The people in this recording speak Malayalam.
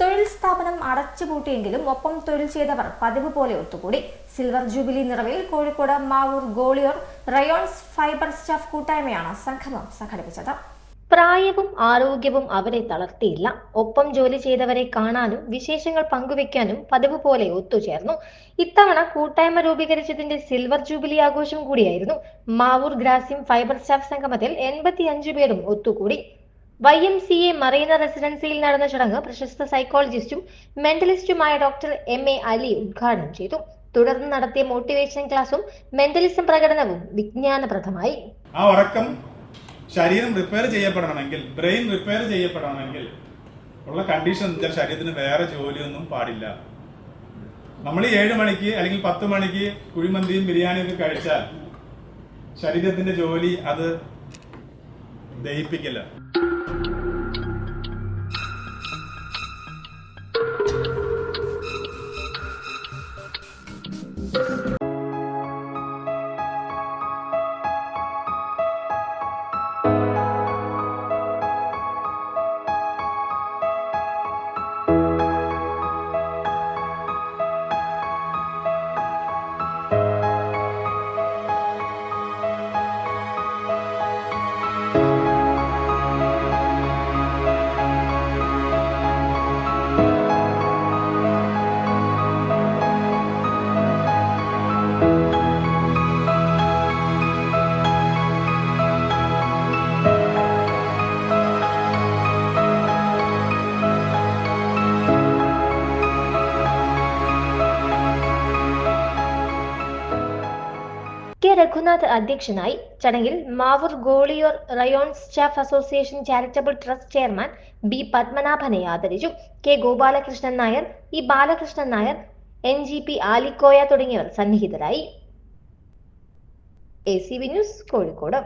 തൊഴിൽ സ്ഥാപനം അടച്ചുപൂട്ടിയെങ്കിലും ഒപ്പം തൊഴിൽ ചെയ്തവർ പതിവ് പോലെ ഒത്തുകൂടി. സിൽവർ ജൂബിലി നിറവിൽ Kozhikode Mavoor Gwalior Rayons fibre staff കൂട്ടായ്മയാണ് സംഗമം സംഘടിപ്പിച്ചത്. പ്രായവും ആരോഗ്യവും അവരെ തളർത്തിയില്ല. ഒപ്പം ജോലി ചെയ്തവരെ കാണാനും വിശേഷങ്ങൾ പങ്കുവെക്കാനും പതിവ് പോലെ ഒത്തുചേർന്നു. ഇത്തവണ കൂട്ടായ്മ രൂപീകരിച്ചതിന്റെ സിൽവർ ജൂബിലി ആഘോഷം കൂടിയായിരുന്നു. മാവൂർ ഗ്രാസിം ഫൈബർ സ്റ്റാഫ് സംഗമത്തിൽ 85 പേരും ഒത്തുകൂടി. YMCA മറീന റെസിഡൻസിയിൽ നടന്ന ചടങ്ങ് പ്രശസ്ത സൈക്കോളജിസ്റ്റും മെന്റലിസ്റ്റുമായ ഡോക്ടർ MA അലി ഉദ്ഘാടനം ചെയ്തു. തുടർന്ന് നടത്തിയ മോട്ടിവേഷൻ ക്ലാസും മെന്റലിസം പ്രകടനവും വിജ്ഞാനപ്രദമായി. ആ ഉറക്കം ശരീരം റിപ്പയർ ചെയ്യപ്പെടണമെങ്കിൽ, ബ്രെയിൻ റിപ്പയർ ചെയ്യപ്പെടണമെങ്കിൽ ഉള്ള കണ്ടീഷൻ ശരീരത്തിന് വേറെ ജോലിയൊന്നും പാടില്ല. നമ്മൾ 7 മണിക്ക് അല്ലെങ്കിൽ 10 മണിക്ക് കുഴിമന്തിയും ബിരിയാണിയും ഒക്കെ കഴിച്ചാൽ ശരീരത്തിന്റെ ജോലി അത് ദഹിപ്പിക്കില്ല. രഘുനാഥ് അധ്യക്ഷനായി. ചടങ്ങിൽ Mavoor Gwalior Rayons staff association charitable trust chairman B പത്മനാഭനെ ആദരിച്ചു. K Gopalakrishnan Nair, E Balakrishnan Nair, NGP Alikoya തുടങ്ങിയവർ സന്നിഹിതരായി. ACV news, Kozhikode.